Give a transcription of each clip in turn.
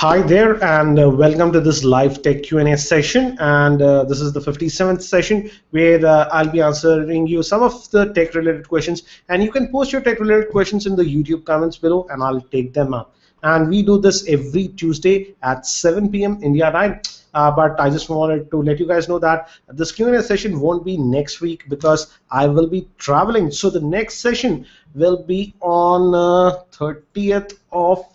Hi there, and welcome to this live tech Q&A session. And this is the 57th session where I'll be answering you some of the tech-related questions. And you can post your tech-related questions in the YouTube comments below, and I'll take them up. And we do this every Tuesday at 7 p.m. India time. But I just wanted to let you guys know that this Q&A session won't be next week because I will be traveling. So the next session will be on 30th of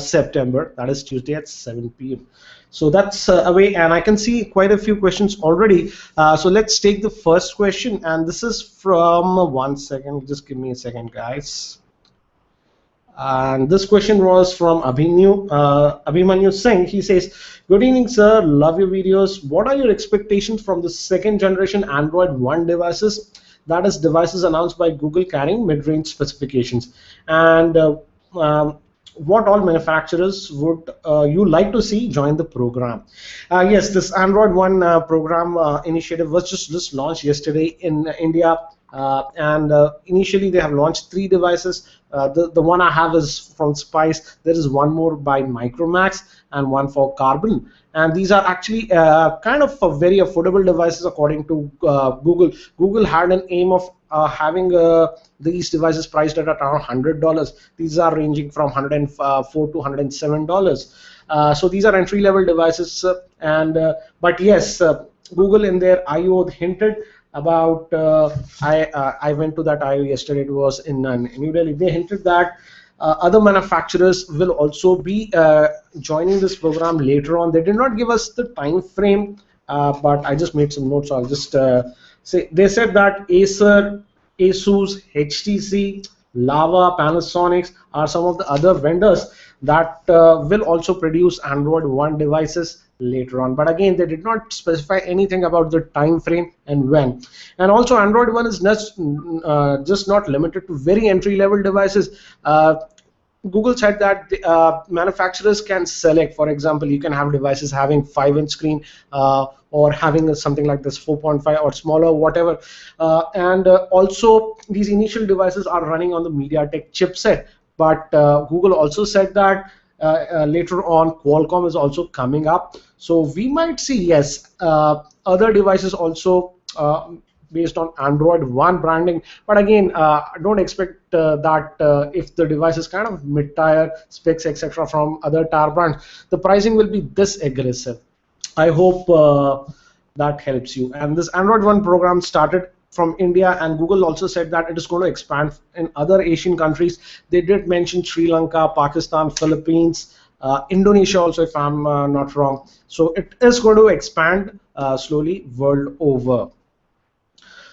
September. That is Tuesday at 7 p.m. So that's away, and I can see quite a few questions already. So let's take the first question, and this is from one second. Just give me a second, guys. And this question was from Abhimanyu Singh. He says, "Good evening, sir. Love your videos. What are your expectations from the second generation Android One devices? That is, devices announced by Google carrying mid-range specifications. And what all manufacturers would you like to see join the program?" Yes, this Android One program initiative was just launched yesterday in India. And initially they have launched 3 devices. The one I have is from Spice. There is one more by Micromax and one for Carbon. And these are actually kind of very affordable devices according to Google. Google had an aim of having these devices priced at around $100. These are ranging from $104 to $107. So these are entry-level devices. But yes, Google in their I/O hinted about I went to that I/O yesterday. It was in New Delhi. They hinted that other manufacturers will also be joining this program later on. They did not give us the time frame, but I just made some notes. So I'll just say they said that Acer, Asus, HTC, Lava, Panasonic are some of the other vendors that will also produce Android One devices later on. But again, they did not specify anything about the time frame and when. And also, Android One is just not limited to very entry-level devices. Google said that manufacturers can select. For example, you can have devices having 5-inch screen or having something like this 4.5 or smaller, whatever. And also, these initial devices are running on the MediaTek chipset. But Google also said that later on, Qualcomm is also coming up. So we might see, yes, other devices also based on Android One branding. But again, don't expect that if the device is kind of mid-tier specs, etc., from other tier brands, the pricing will be this aggressive. I hope that helps you. And this Android One program started from India, and Google also said that it is going to expand in other Asian countries. They did mention Sri Lanka, Pakistan, Philippines, Indonesia also, if I'm not wrong. So it is going to expand slowly world over.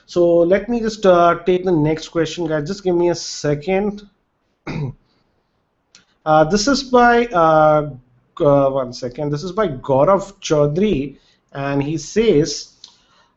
So let me just take the next question, guys. Just give me a second. This is by one second. This is by Gaurav Chaudhary, and he says,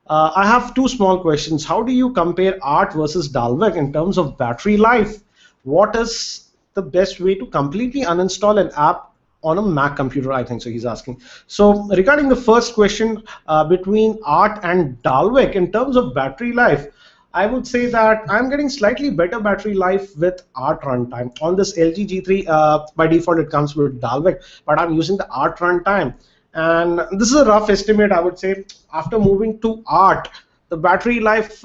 I have 2 small questions. How do you compare Art versus Dalvik in terms of battery life? What is the best way to completely uninstall an app on a Mac computer? I think so, he's asking. So regarding the first question, between Art and Dalvik in terms of battery life, I would say that I'm getting slightly better battery life with Art runtime. On this LG G3, by default it comes with Dalvik, but I'm using the Art runtime. And this is a rough estimate, I would say. After moving to Art, the battery life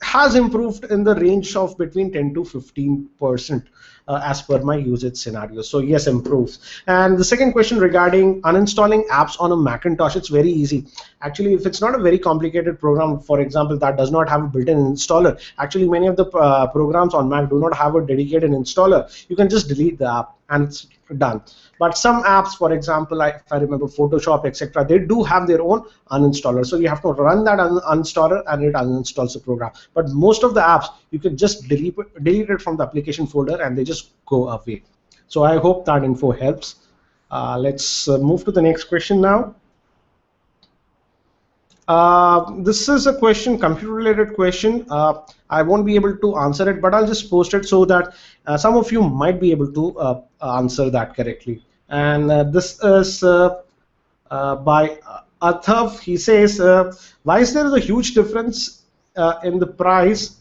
has improved in the range of between 10 to 15% as per my usage scenario. So yes, improves. And the second question regarding uninstalling apps on a Macintosh, it's very easy. Actually, if it's not a very complicated program, for example, that does not have a built-in installer, actually many of the programs on Mac do not have a dedicated installer. You can just delete the app and it's done. But some apps, for example, if I remember Photoshop, etc., they do have their own uninstaller. So you have to run that uninstaller and it uninstalls the program. But most of the apps, you can just delete it from the application folder and they just go away. So I hope that info helps. Let's move to the next question now. This is a question, computer-related question. I won't be able to answer it, but I'll just post it so that some of you might be able to answer that correctly. And this is by Athav. He says, why is there a huge difference in the price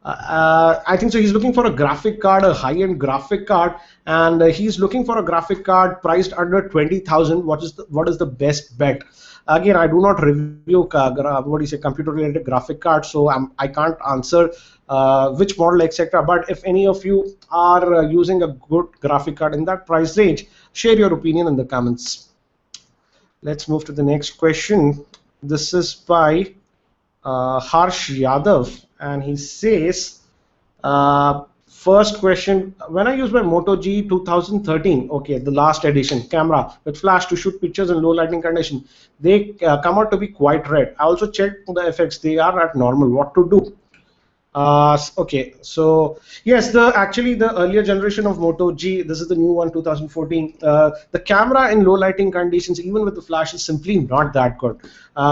I think so. He's looking for a graphic card, a high-end graphic card, and he's looking for a graphic card priced under 20,000. What is the best bet? Again, I do not review what do you say computer-related graphic cards, so I can't answer which model, etc. But if any of you are using a good graphic card in that price range, share your opinion in the comments. Let's move to the next question. This is by Harsh Yadav, and he says, first question, when I use my Moto G 2013, okay, the last edition camera with flash to shoot pictures in low lighting condition, they come out to be quite red. I also checked the effects, they are at normal. What to do? Okay, so yes, the earlier generation of Moto G, this is the new one, 2014. The camera in low lighting conditions, even with the flash, is simply not that good.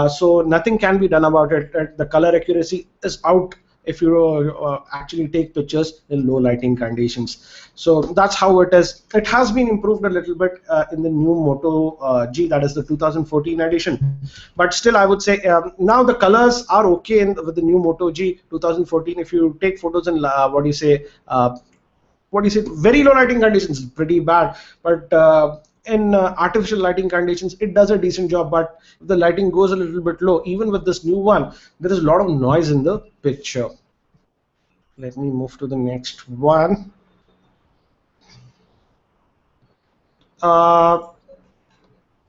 So nothing can be done about it. The color accuracy is out if you actually take pictures in low lighting conditions. So that's how it is. It has been improved a little bit in the new Moto G, that is the 2014 edition. But still, I would say now the colors are okay with the new Moto G 2014. If you take photos in very low lighting conditions, pretty bad. But in artificial lighting conditions, it does a decent job. But if the lighting goes a little bit low, even with this new one, there is a lot of noise in the picture. Let me move to the next one.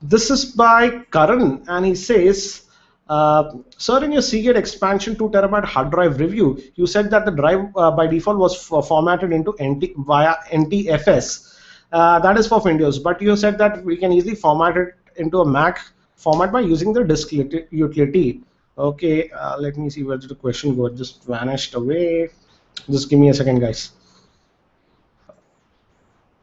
This is by Karan, and he says, sir, in your Seagate expansion 2 terabyte hard drive review, you said that the drive by default was formatted into via NTFS. That is for Windows, but you said that we can easily format it into a Mac format by using the disk utility. Okay, let me see where did the question go. It just vanished away. Just give me a second, guys.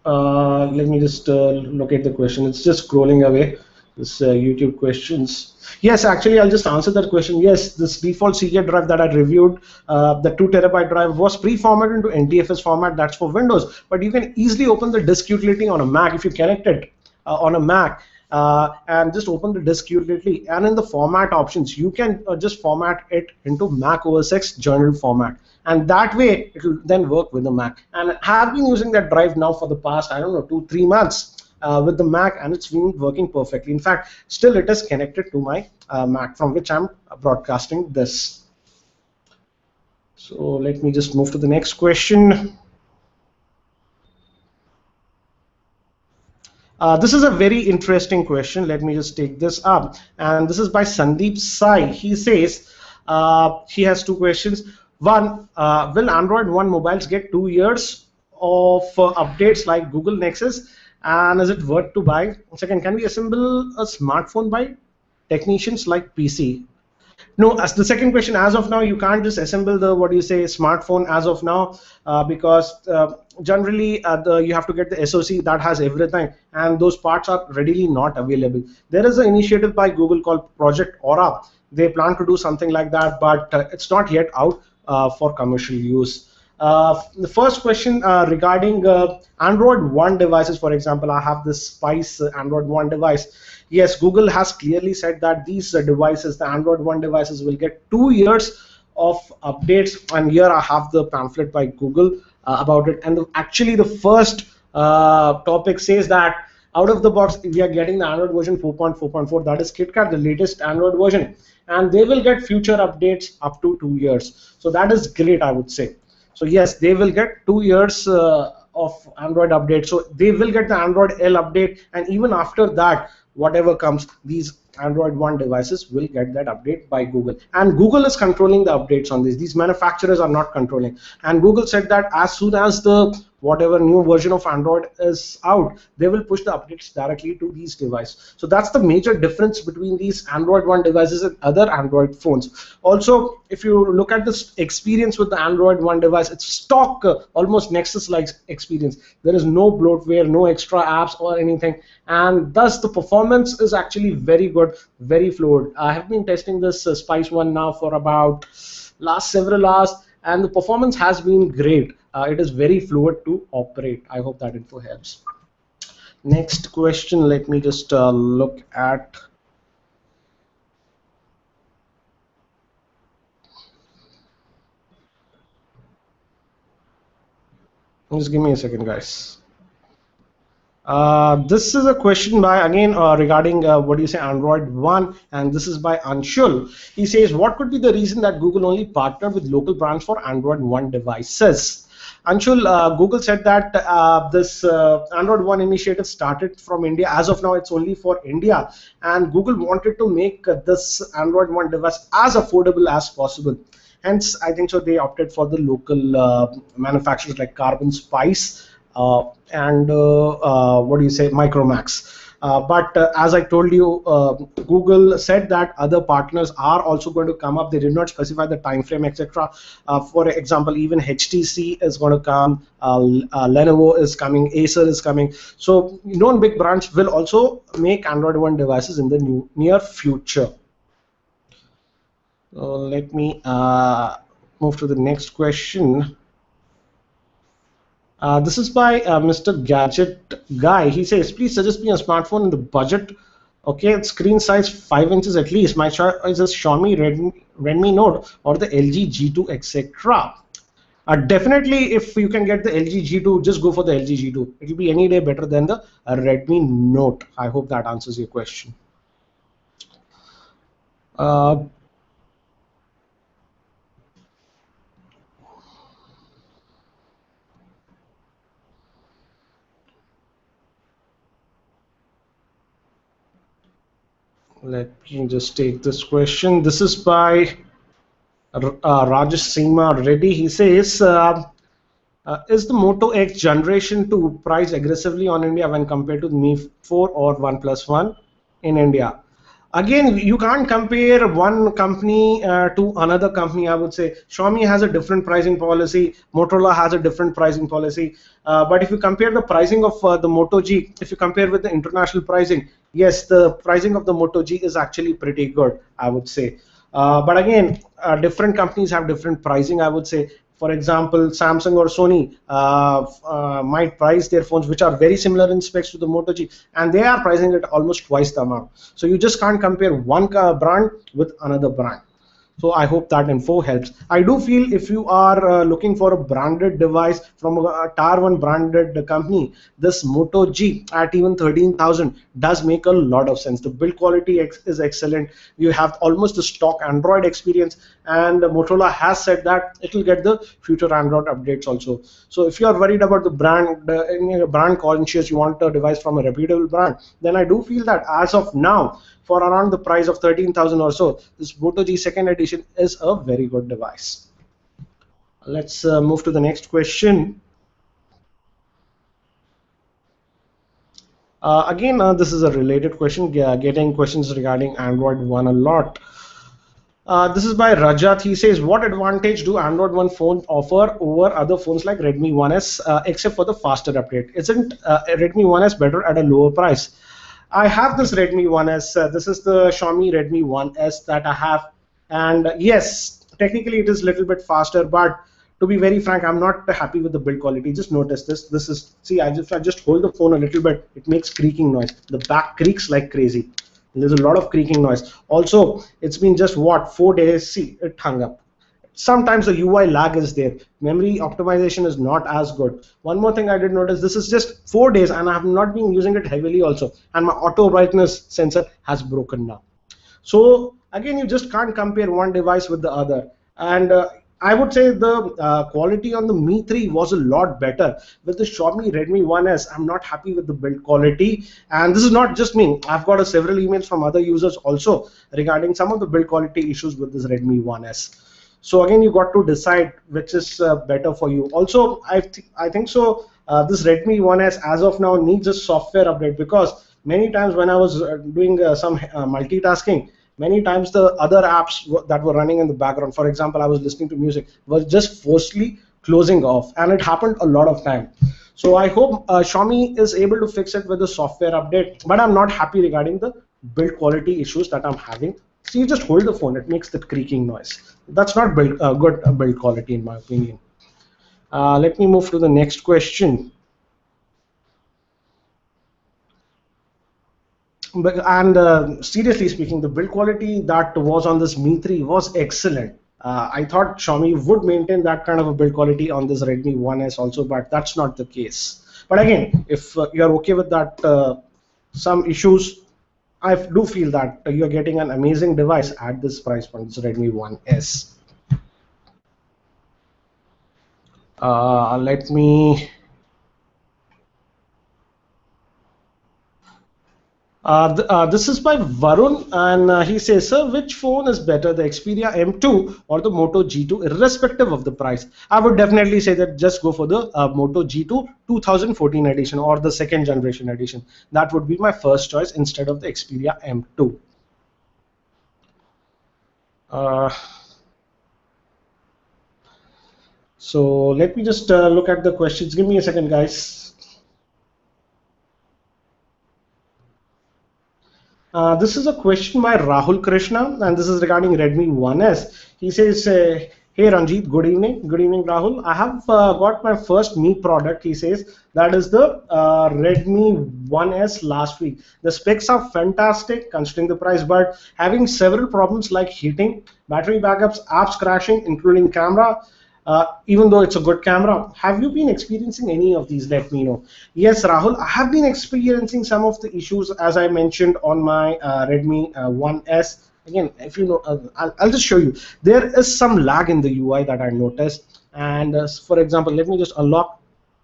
Let me just locate the question. It's just scrolling away. This YouTube questions. Yes, actually, I'll just answer that question. Yes, this default Seagate drive that I reviewed, the 2 terabyte drive, was pre-formatted into NTFS format. That's for Windows, but you can easily open the disk utility on a Mac if you connect it on a Mac. And just open the disk utility, and in the format options, you can just format it into Mac OS X journal format, and that way it will then work with the Mac. And I have been using that drive now for the past, I don't know, 2-3 months with the Mac, and it's been working perfectly. In fact, still it is connected to my Mac from which I'm broadcasting this. So let me just move to the next question. This is a very interesting question. Let me just take this up. And this is by Sandeep Sai. He says he has two questions. One, will Android One mobiles get 2 years of updates like Google Nexus? And is it worth to buy? Second, can we assemble a smartphone by technicians like PC? No, as the second question, as of now, you can't just assemble the smartphone as of now because generally you have to get the SoC that has everything, and those parts are readily not available. There is an initiative by Google called Project Aura. They plan to do something like that, but it's not yet out for commercial use. The first question regarding Android One devices, for example, I have this Spice Android One device. Yes, Google has clearly said that these devices, the Android One devices, will get 2 years of updates. And here I have the pamphlet by Google about it. And actually, the first topic says that out of the box, we are getting the Android version 4.4.4. That is KitKat, the latest Android version. And they will get future updates up to 2 years. So that is great, I would say. So yes, they will get 2 years of Android update. So they will get the Android L update, and even after that, whatever comes, these Android One devices will get that update by Google. And Google is controlling the updates on this. These manufacturers are not controlling. And Google said that as soon as the whatever new version of Android is out, they will push the updates directly to these devices. So that's the major difference between these Android One devices and other Android phones. Also, if you look at this experience with the Android One device, it's stock almost Nexus-like experience. There is no bloatware, no extra apps or anything, and thus the performance is actually very good, very fluid. I have been testing this Spice One now for about last several hours, and the performance has been great. It is very fluid to operate. I hope that info helps. Next question, let me just look at. Just give me a second, guys. This is a question by again regarding what do you say Android One, and this is by Anshul. He says, what could be the reason that Google only partnered with local brands for Android One devices? Anshul, Google said that this Android One initiative started from India. As of now, it's only for India, and Google wanted to make this Android One device as affordable as possible. Hence, I think so they opted for the local manufacturers like Carbon Spice and what do you say, Micromax. But as I told you, Google said that other partners are also going to come up. They did not specify the time frame, etc. For example, even HTC is going to come, Lenovo is coming, Acer is coming. So known big brands will also make Android One devices in the near future. So let me move to the next question. This is by Mr. Gadget Guy. He says, please suggest me a smartphone in the budget. Okay, screen size 5 inches at least. My choice is Xiaomi, Redmi Note, or the LG G2, etc. Definitely, if you can get the LG G2, just go for the LG G2. It will be any day better than the Redmi Note. I hope that answers your question. Let me just take this question. This is by Rajesh Seema Reddy. He says, is the Moto X Generation 2 priced aggressively on India when compared to the Mi 4 or OnePlus One in India? Again, you can't compare one company to another company. I would say Xiaomi has a different pricing policy, Motorola has a different pricing policy. But if you compare the pricing of the Moto G, if you compare with the international pricing, yes, the pricing of the Moto G is actually pretty good, I would say. But again, different companies have different pricing, I would say. For example, Samsung or Sony might price their phones, which are very similar in specs to the Moto G, and they are pricing it almost twice the amount. So you just can't compare one brand with another brand. So I hope that info helps. I do feel if you are looking for a branded device from a Tier 1 branded company, this Moto G at even 13,000 does make a lot of sense. The build quality is excellent. You have almost the stock Android experience, and Motorola has said that it will get the future Android updates also. So if you are worried about the brand conscious, you want a device from a reputable brand, then I do feel that as of now, for around the price of 13,000 or so, this Moto G second edition is a very good device. Let's move to the next question. Again, this is a related question, getting questions regarding Android One a lot. This is by Rajat. He says, what advantage do Android One phones offer over other phones like Redmi 1S, except for the faster update? Isn't Redmi 1S better at a lower price? I have this Redmi 1S. This is the Xiaomi Redmi 1S that I have. And yes, technically it is a little bit faster, but to be very frank, I'm not happy with the build quality. Just notice this. This is, see, I just hold the phone a little bit, it makes creaking noise. The back creaks like crazy. There's a lot of creaking noise. Also, it's been just what, 4 days. See, it hung up. Sometimes the UI lag is there. Memory optimization is not as good. One more thing I did notice, this is just 4 days and I have not been using it heavily also. And my auto brightness sensor has broken now. So again, you just can't compare one device with the other. And I would say the quality on the Mi 3 was a lot better. With the Xiaomi Redmi 1S, I'm not happy with the build quality. And this is not just me. I've got several emails from other users also regarding some of the build quality issues with this Redmi 1S. So again, you got to decide which is better for you. Also, I think so. This Redmi 1S as of now needs a software update, because many times when I was doing some multitasking, many times the other apps that were running in the background, for example, I was listening to music, were just forcefully closing off, and it happened a lot of time. So I hope Xiaomi is able to fix it with a software update, but I'm not happy regarding the build quality issues that I'm having. So you just hold the phone, it makes that creaking noise. That's not good build quality in my opinion. Let me move to the next question. And seriously speaking, the build quality that was on this Mi 3 was excellent. I thought Xiaomi would maintain that kind of a build quality on this Redmi 1S also, but that's not the case. But again, if you're okay with that, some issues, I do feel that you're getting an amazing device at this price point, this Redmi 1S. Let me this is by Varun, and he says, "Sir, which phone is better, the Xperia M2 or the Moto G2, irrespective of the price?" I would definitely say that just go for the Moto G2 2014 edition or the second generation edition. That would be my first choice instead of the Xperia M2. Uh, so let me just look at the questions. Give me a second, guys. This is a question by Rahul Krishna, and this is regarding Redmi 1S. He says, "Hey Ranjit, good evening. Good evening, Rahul. I have got my first Me product." He says that is the Redmi 1S last week. The specs are fantastic considering the price, but having several problems like heating, battery backups, apps crashing, including camera. Even though it's a good camera, have you been experiencing any of these? Let me know. Yes, Rahul, I have been experiencing some of the issues as I mentioned on my Redmi 1S. Again, if you know, I'll just show you. There is some lag in the UI that I noticed. And for example, let me just unlock.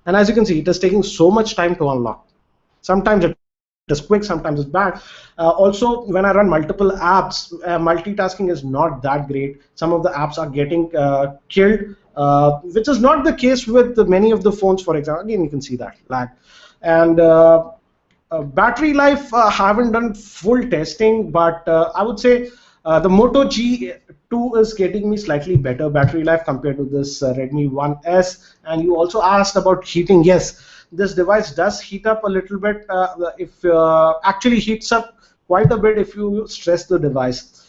And as you can see, it is taking so much time to unlock. Sometimes it is quick, sometimes it's bad. Also, when I run multiple apps, multitasking is not that great. Some of the apps are getting killed, which is not the case with many of the phones. For example, again, you can see that lag. And battery life, haven't done full testing, but I would say the Moto G2 is getting me slightly better battery life compared to this Redmi 1S. And you also asked about heating. Yes, this device does heat up a little bit. If actually heats up quite a bit if you stress the device.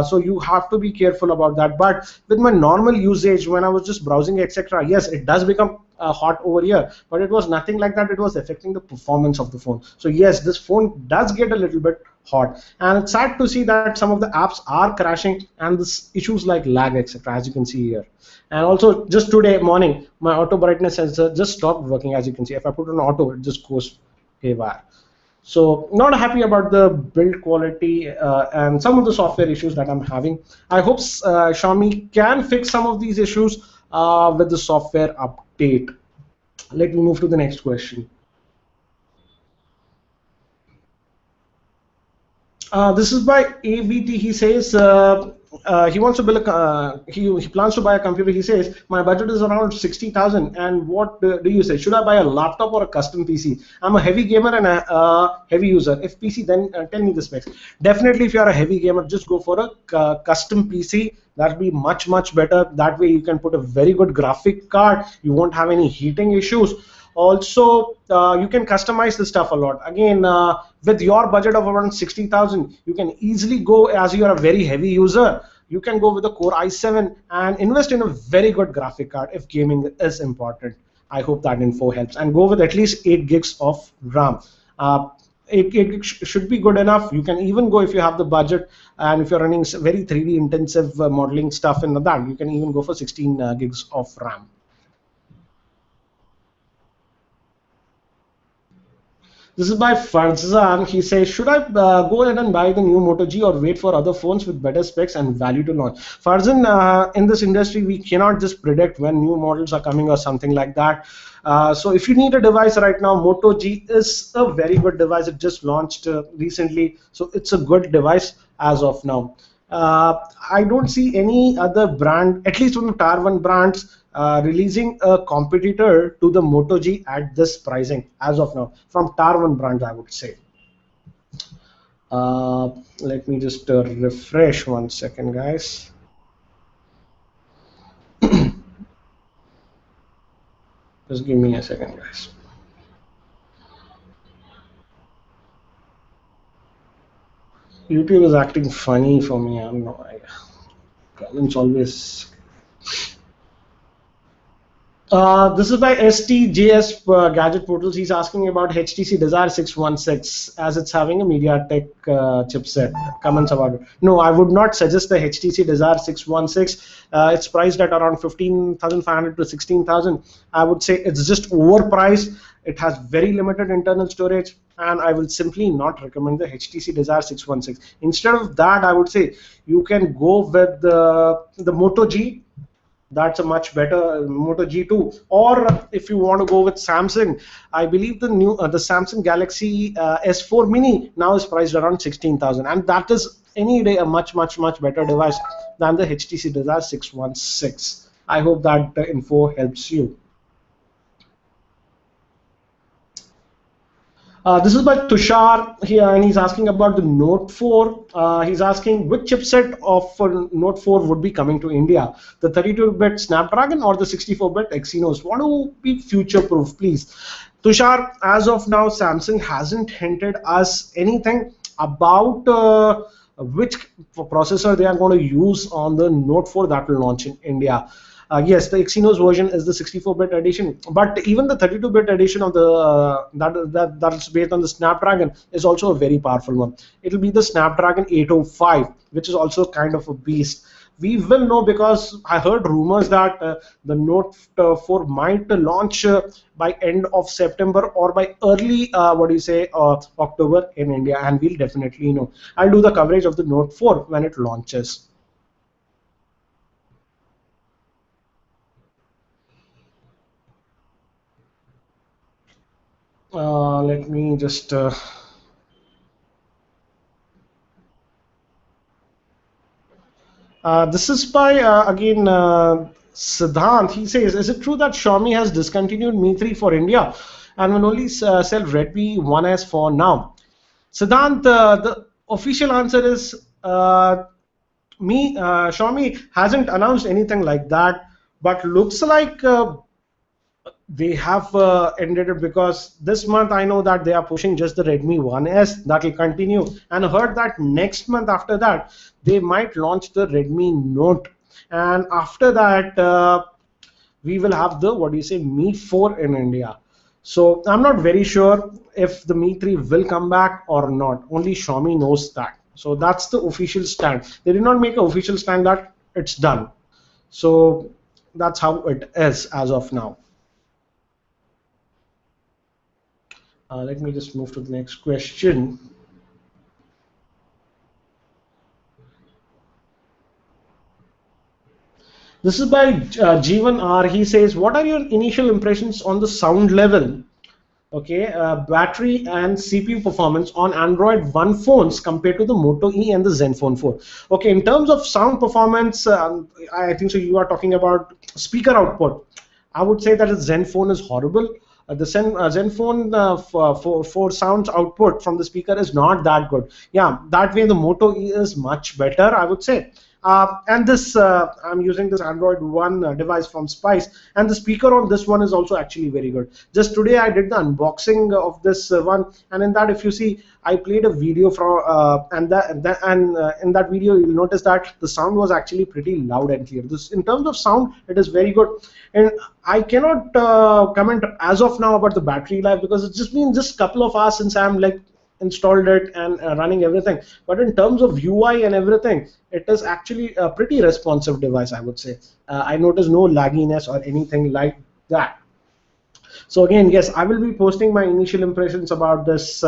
So you have to be careful about that. But with my normal usage, when I was just browsing, etc., yes, it does become hot over here, but it was nothing like that. It was affecting the performance of the phone. So yes, this phone does get a little bit hot, and it's sad to see that some of the apps are crashing and this issues like lag, etc., as you can see here. And also, just today morning, my auto brightness sensor just stopped working. As you can see, if I put on auto, it just goes haywire. So not happy about the build quality and some of the software issues that I'm having. I hope Xiaomi can fix some of these issues with the software update. Let me move to the next question. This is by AVT. He says he wants to build a he plans to buy a computer. He says my budget is around 60,000. And what do you say? Should I buy a laptop or a custom PC? I'm a heavy gamer and a heavy user. If PC, then tell me the specs. Definitely, if you are a heavy gamer, just go for a custom PC. That'll be much better. That way, you can put a very good graphic card. You won't have any heating issues. Also, you can customize the stuff a lot. Again, with your budget of around 60,000, you can easily go, as you are a very heavy user, you can go with a Core i7 and invest in a very good graphic card if gaming is important. I hope that info helps. And go with at least 8 gigs of RAM. 8 gigs should be good enough. You can even go, if you have the budget and if you're running very 3D intensive modeling stuff in that, you can even go for 16 gigs of RAM. This is by Farzan. He says, should I go ahead and buy the new Moto G or wait for other phones with better specs and value to launch? Farzan, in this industry, we cannot just predict when new models are coming or something like that. So if you need a device right now, Moto G is a very good device. It just launched recently. So it's a good device as of now. I don't see any other brand, at least from the Tier 1 brands, releasing a competitor to the Moto G at this pricing as of now. From Tier 1 brands, I would say. Let me just refresh 1 second, guys. Just give me a second, guys. YouTube is acting funny for me. I don't know. Comments always. This is by STJS Gadget Portals. He's asking about HTC Desire 616 as it's having a MediaTek chipset. Comments about it. No, I would not suggest the HTC Desire 616. It's priced at around 15,500 to 16,000. I would say it's just overpriced. It has very limited internal storage, and I will simply not recommend the HTC Desire 616. Instead of that, I would say you can go with the Moto G. That's a much better Moto G2. Or if you want to go with Samsung, I believe the Samsung Galaxy S4 Mini now is priced around 16,000, and that is any day a much better device than the HTC Desire 616. I hope that the info helps you. This is by Tushar here, and he's asking about the Note 4. He's asking which chipset of Note 4 would be coming to India, the 32-bit Snapdragon or the 64-bit Exynos? Want to be future-proof, please? Tushar, as of now, Samsung hasn't hinted us anything about which processor they are going to use on the Note 4 that will launch in India. Yes, the Exynos version is the 64-bit edition, but even the 32-bit edition of the that's based on the Snapdragon is also a very powerful one. It'll be the Snapdragon 805, which is also kind of a beast. We will know because I heard rumors that the Note 4 might launch by end of September or by early October in India, and we'll definitely know. I'll do the coverage of the Note 4 when it launches. Let me just this is by again Siddhant. He says, is it true that Xiaomi has discontinued Mi 3 for India and will only sell Redmi 1S for now? Siddhant, the official answer is Xiaomi hasn't announced anything like that, but looks like they have ended it because this month I know that they are pushing just the Redmi 1S. That will continue, and I heard that next month after that they might launch the Redmi Note, and after that we will have the Mi 4 in India. So I'm not very sure if the Mi 3 will come back or not. Only Xiaomi knows that. So that's the official stand. They did not make an official stand that it's done. So that's how it is as of now. Let me just move to the next question. This is by Jeevan R. He says, what are your initial impressions on the sound level, okay, battery and CPU performance on Android One phones compared to the Moto E and the Zenfone 4? Okay, in terms of sound performance, I think so you are talking about speaker output. I would say that the Zenfone is horrible. The Zenfone for sounds output from the speaker is not that good. Yeah, that way the Moto E is much better, I would say. And this, I'm using this Android One device from Spice, and the speaker on this one is also actually very good. Just today I did the unboxing of this one, and in that, if you see, I played a video from, in that video you'll notice that the sound was actually pretty loud and clear. This, in terms of sound, it is very good, and I cannot comment as of now about the battery life because it's just been just a couple of hours since I'm like installed it and running everything. But in terms of UI and everything, it is actually a pretty responsive device, I would say. I noticed no lagginess or anything like that. So again, yes, I will be posting my initial impressions about this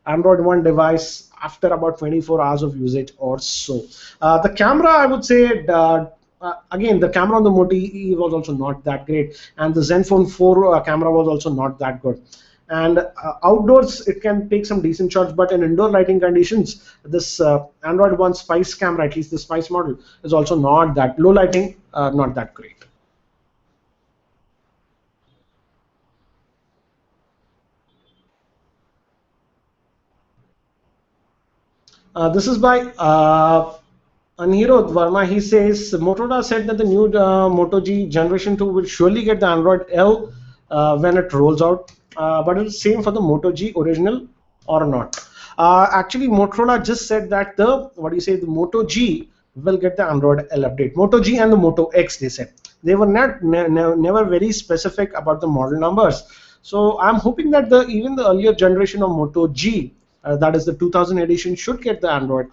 Android One device after about 24 hours of usage or so. The camera, I would say, again, the camera on the Moto E was also not that great, and the Zenfone 4 camera was also not that good. And outdoors, it can take some decent shots, but in indoor lighting conditions, this Android One Spice camera, at least the Spice model, is also not that low lighting, not that great. This is by Anirudh Verma. He says Motorola said that the new Moto G Generation 2 will surely get the Android L when it rolls out, but it's the same for the Moto G original or not. Actually, Motorola just said that the Moto G will get the Android L update. Moto G and the Moto X, they said. They were never very specific about the model numbers. So I'm hoping that even the earlier generation of Moto G, that is the 2000 edition, should get the Android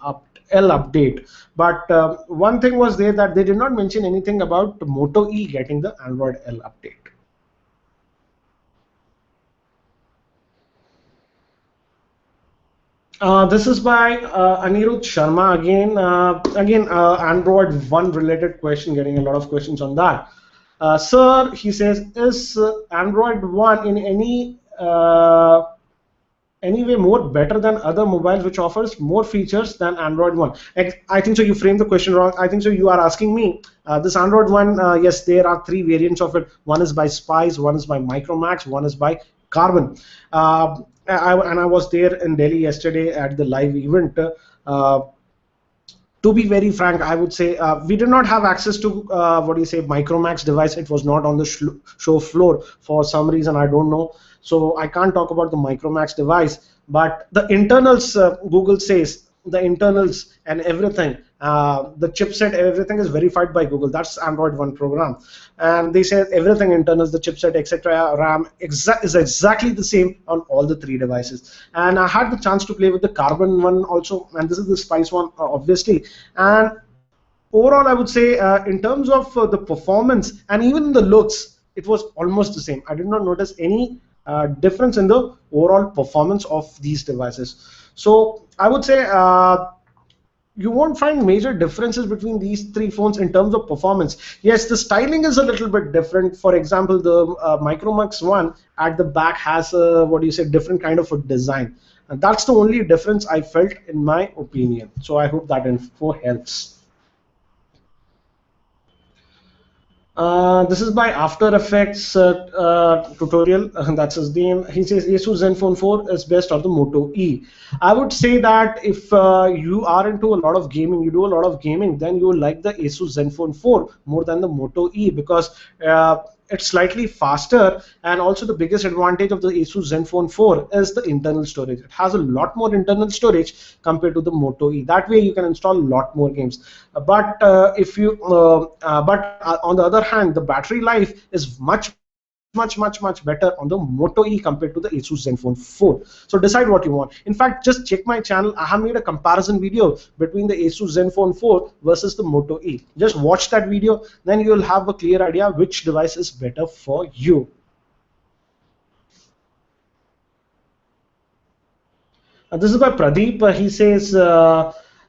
L update. But one thing was there, that they did not mention anything about Moto E getting the Android L update. This is by Anirudh Sharma again. Android One related question, getting a lot of questions on that. Sir, he says, is Android One in any way more better than other mobiles which offers more features than Android One? I think so. You framed the question wrong. I think so. You are asking me this Android One. Yes, there are three variants of it. One is by Spice, one is by Micromax, one is by Carbon. I was there in Delhi yesterday at the live event. To be very frank, I would say we did not have access to what do you say, Micromax device. It was not on the show floor for some reason, I don't know. So I can't talk about the Micromax device. But the internals, Google says the internals and everything, the chipset, everything is verified by Google. That's Android One program, and they say everything internals, the chipset, etc., RAM is exactly the same on all the three devices. And I had the chance to play with the Carbon one also, and this is the Spice one, obviously. And overall, I would say in terms of the performance and even the looks, it was almost the same. I did not notice any difference in the overall performance of these devices. So I would say you won't find major differences between these three phones in terms of performance. Yes, the styling is a little bit different. For example, the Micromax one at the back has a, what do you say, different kind of a design. And that's the only difference I felt, in my opinion. So I hope that info helps. This is by After Effects tutorial. That's his name. He says Asus Zenfone 4 is best of the Moto E. I would say that if you are into a lot of gaming, you do a lot of gaming, then you will like the Asus Zenfone 4 more than the Moto E, because it's slightly faster, and also the biggest advantage of the Asus Zenfone 4 is the internal storage. It has a lot more internal storage compared to the Moto E. That way you can install a lot more games. But on the other hand, the battery life is much better on the Moto E compared to the Asus Zenfone 4. So decide what you want. In fact, just check my channel. I have made a comparison video between the Asus Zenfone 4 versus the Moto E. Just watch that video, then you will have a clear idea which device is better for you. This is by Pradeep. He says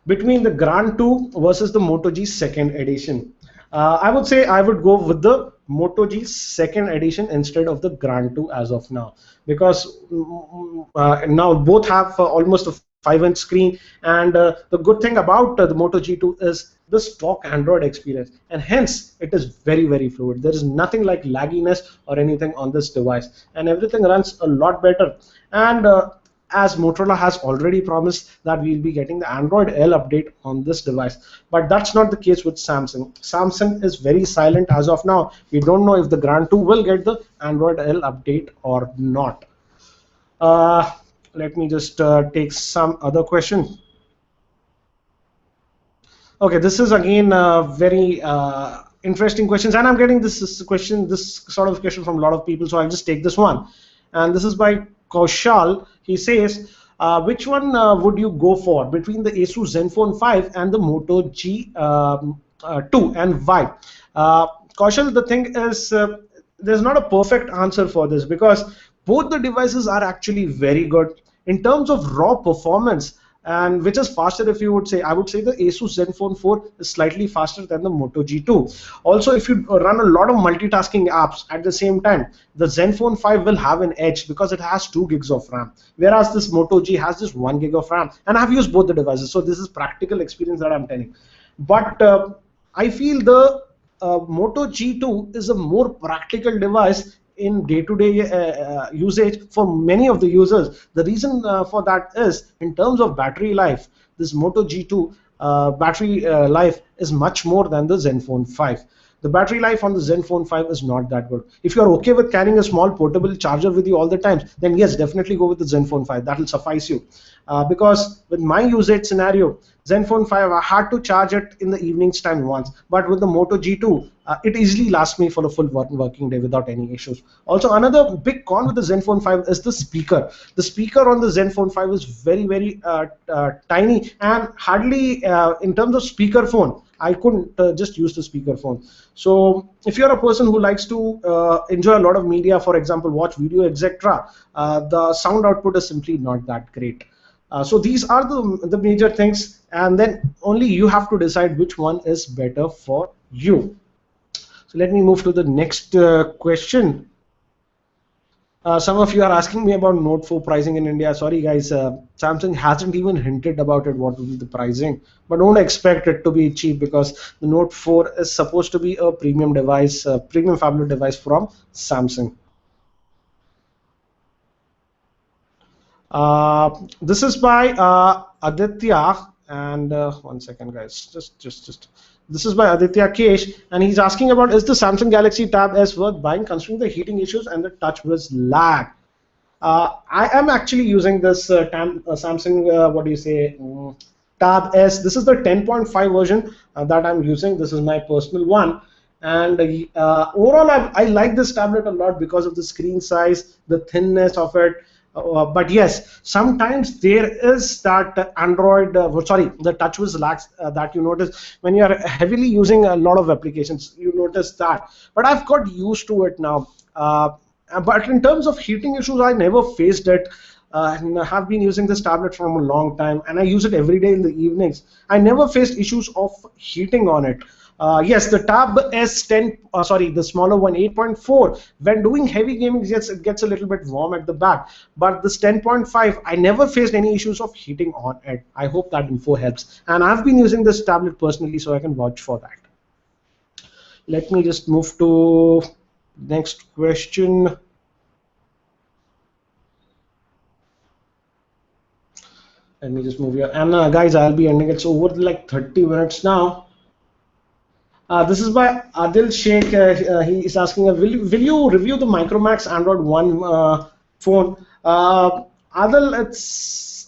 between the Grand 2 versus the Moto G second edition. I would say I would go with the Moto G second edition instead of the Grand 2 as of now, because now both have almost a 5-inch screen, and the good thing about the Moto G2 is the stock Android experience, and hence it is very fluid. There is nothing like lagginess or anything on this device, and everything runs a lot better. And as Motorola has already promised that we'll be getting the Android L update on this device. But that's not the case with Samsung. Samsung is very silent as of now. We don't know if the Grand 2 will get the Android L update or not. Let me just take some other question. Okay, this is again very interesting questions, and I'm getting this sort of question from a lot of people, so I'll just take this one. And this is by Kaushal. He says, which one would you go for between the Asus Zenfone 5 and the Moto G2, and why? Kaushal, the thing is, there's not a perfect answer for this, because both the devices are actually very good in terms of raw performance. And which is faster, if you would say, I would say the Asus Zenfone 4 is slightly faster than the Moto G2. Also, if you run a lot of multitasking apps at the same time, the Zenfone 5 will have an edge because it has 2 gigs of RAM, whereas this Moto G has just 1 gig of RAM. And I've used both the devices, so this is practical experience that I'm telling. But I feel the Moto G2 is a more practical device in day-to-day usage for many of the users. The reason for that is, in terms of battery life, this Moto G2 battery life is much more than the Zenfone 5. the battery life on the Zenfone 5 is not that good. If you're okay with carrying a small portable charger with you all the time, then yes, definitely go with the Zenfone 5. That will suffice you. Because with my usage scenario, Zenfone 5, I had to charge it in the evenings time once, but with the Moto G2, it easily lasts me for a full working day without any issues. Also, another big con with the Zenfone 5 is the speaker. The speaker on the Zenfone 5 is very, very tiny, and hardly in terms of speaker phone, I couldn't just use the speaker phone. So if you're a person who likes to enjoy a lot of media, for example, watch video, etc., the sound output is simply not that great. So these are the major things, and then only you have to decide which one is better for you. So let me move to the next question. Some of you are asking me about Note 4 pricing in India. Sorry guys, Samsung hasn't even hinted about it, what will be the pricing, but don't expect it to be cheap, because the Note 4 is supposed to be a premium device, premium phablet device from Samsung. This is by Aditya, and one second guys, just this is by Aditya Kesh, and he's asking about, is the Samsung Galaxy Tab S worth buying considering the heating issues and the touch was lag? I am actually using this Samsung, what do you say, Tab S. This is the 10.5 version that I'm using. This is my personal one. And overall, I like this tablet a lot because of the screen size, the thinness of it. But yes, sometimes there is that Android, the TouchWiz lags that you notice when you are heavily using a lot of applications. You notice that. But I've got used to it now. But in terms of heating issues, I never faced it. And I have been using this tablet for a long time, and I use it every day in the evenings. I never faced issues of heating on it. Yes, the Tab S10, the smaller one, 8.4, when doing heavy gaming, yes, it gets a little bit warm at the back. But this 10.5, I never faced any issues of heating on it. I hope that info helps. And I've been using this tablet personally, so I can vouch for that. Let me just move to next question. Let me just move here. And guys, I'll be ending. It's over like 30 minutes now. This is by Adil Sheikh. He is asking, will you review the Micromax Android 1 phone? Adil,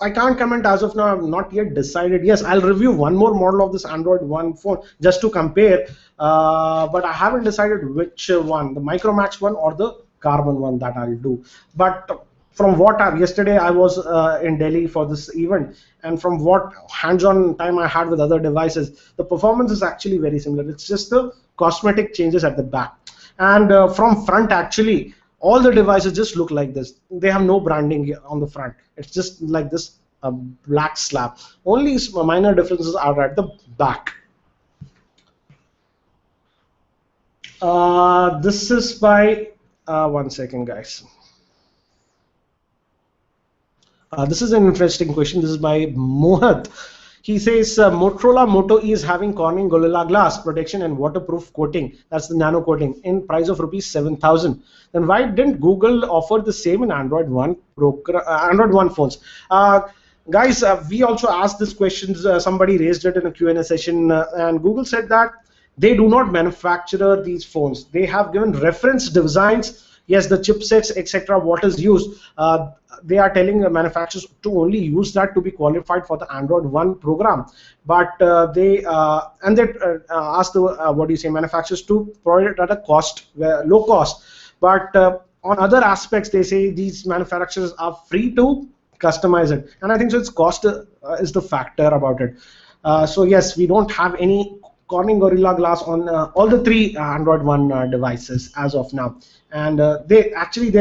I can't comment as of now. I've not yet decided. Yes, I'll review one more model of this Android 1 phone just to compare. But I haven't decided which one, the Micromax one or the Carbon one that I'll do. But from what yesterday I was in Delhi for this event, and from what hands-on time I had with other devices, the performance is actually very similar. It's just the cosmetic changes at the back. And from front, actually, all the devices just look like this. They have no branding on the front. It's just like this black slab. Only minor differences are at the back. This is by, one second guys. This is an interesting question. This is by Mohat. He says Motorola Moto E is having Corning Gorilla Glass protection and waterproof coating. That's the nano coating in price of rupees 7,000. Then why didn't Google offer the same in Android 1 phones? Guys, we also asked this question. Somebody raised it in a Q&A session, and Google said that they do not manufacture these phones. They have given reference designs. Yes, the chipsets, etc., what is used, they are telling the manufacturers to only use that to be qualified for the Android 1 program. But they ask the manufacturers to provide it at a cost, low cost. But on other aspects, they say these manufacturers are free to customize it, and I think so. It's cost is the factor about it. So yes, we don't have any Corning Gorilla Glass on all the three Android 1 devices as of now. And they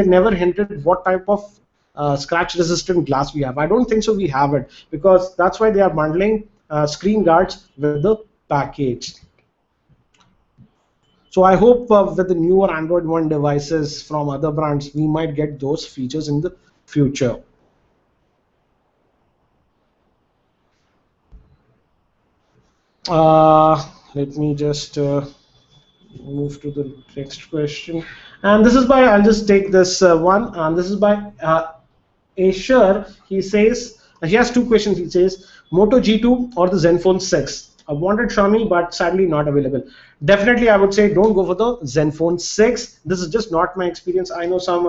never hinted what type of scratch-resistant glass we have. I don't think so we have it, because that's why they are bundling screen guards with the package. So I hope with the newer Android 1 devices from other brands, we might get those features in the future. Let me just move to the next question. And this is by, I'll just take this one, and this is by Asher. He says, he has two questions. He says, Moto G2 or the Zenfone 6? I wanted Xiaomi, but sadly not available. Definitely, I would say don't go for the Zenfone 6. This is just not my experience. I know some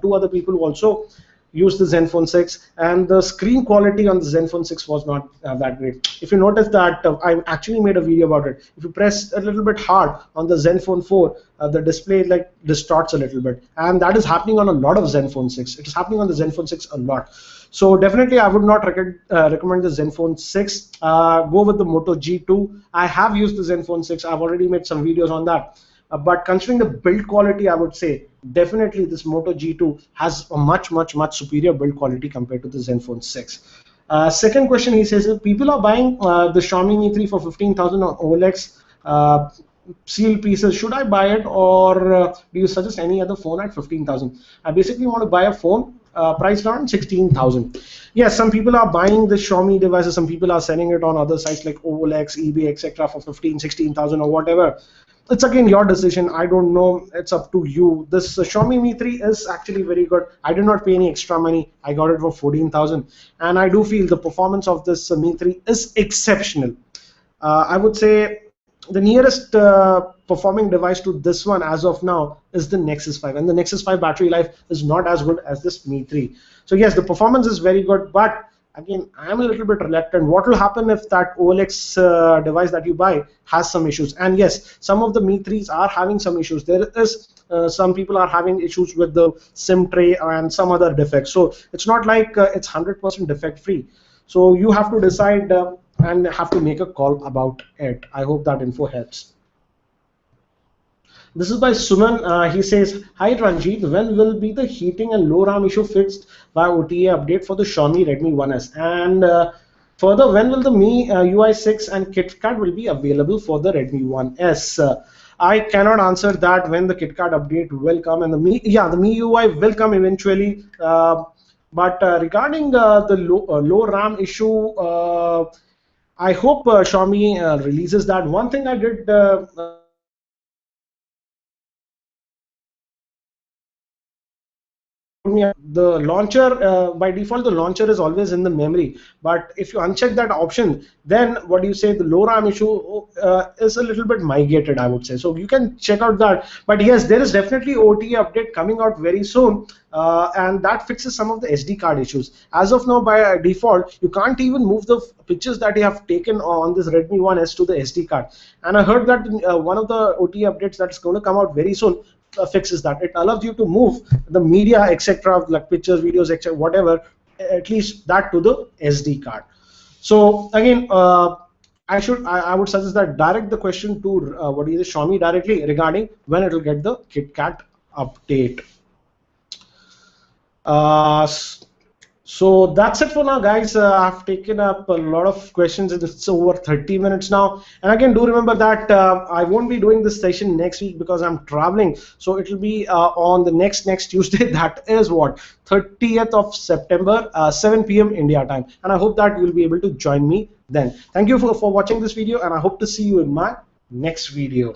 two other people who also use the Zenfone 6, and the screen quality on the Zenfone 6 was not that great. If you notice that, I actually made a video about it. If you press a little bit hard on the Zenfone 4, the display like distorts a little bit, and that is happening on a lot of Zenfone 6. It is happening on the Zenfone 6 a lot. So definitely, I would not recommend the Zenfone 6. Go with the Moto G2. I have used the Zenfone 6. I've already made some videos on that. But considering the build quality, I would say definitely this Moto G2 has a much superior build quality compared to the Zenfone 6. Second question, he says, if people are buying the Xiaomi Mi 3 for 15,000 on OLX sealed pieces, should I buy it, or do you suggest any other phone at 15,000? I basically want to buy a phone priced around 16,000. Yes, some people are buying the Xiaomi devices. Some people are selling it on other sites like OLX, eBay, etc. for 15, 16,000 or whatever. It's again your decision. I don't know. It's up to you. This Xiaomi Mi 3 is actually very good. I did not pay any extra money. I got it for 14,000, and I do feel the performance of this Mi 3 is exceptional. I would say the nearest performing device to this one as of now is the Nexus 5, and the Nexus 5 battery life is not as good as this Mi 3. So yes, the performance is very good, but again, I'm a little bit reluctant. What will happen if that OLX device that you buy has some issues? And yes, some of the Mi 3s are having some issues. There is some people are having issues with the SIM tray and some other defects. So it's not like it's 100% defect free. So you have to decide and have to make a call about it. I hope that info helps. This is by Suman. He says, hi Ranjit, when will be the heating and low RAM issue fixed by OTA update for the Xiaomi Redmi 1S? And further, when will the Mi UI 6 and KitKat will be available for the Redmi 1S? I cannot answer that when the KitKat update will come, and the Mi UI will come eventually. But regarding the low RAM issue, I hope Xiaomi releases that. One thing I did the launcher, by default the launcher is always in the memory, but if you uncheck that option, then what do you say, the low RAM issue is a little bit migrated, I would say. So you can check out that. But yes, there is definitely OTA update coming out very soon, and that fixes some of the SD card issues. As of now, by default, you can't even move the pictures that you have taken on this Redmi 1S to the SD card. And I heard that one of the OTA updates that's going to come out very soon fixes that. It allows you to move the media, etc., like pictures, videos, etc., whatever, at least that to the SD card. So again, I would suggest that direct the question to what is it, Xiaomi directly regarding when it will get the KitKat update. So that's it for now, guys. I've taken up a lot of questions. It's over 30 minutes now. And again, do remember that I won't be doing this session next week because I'm traveling. So it will be on the next Tuesday. That is what, 30th of September, 7 p.m. India time. And I hope that you'll be able to join me then. Thank you for watching this video, and I hope to see you in my next video.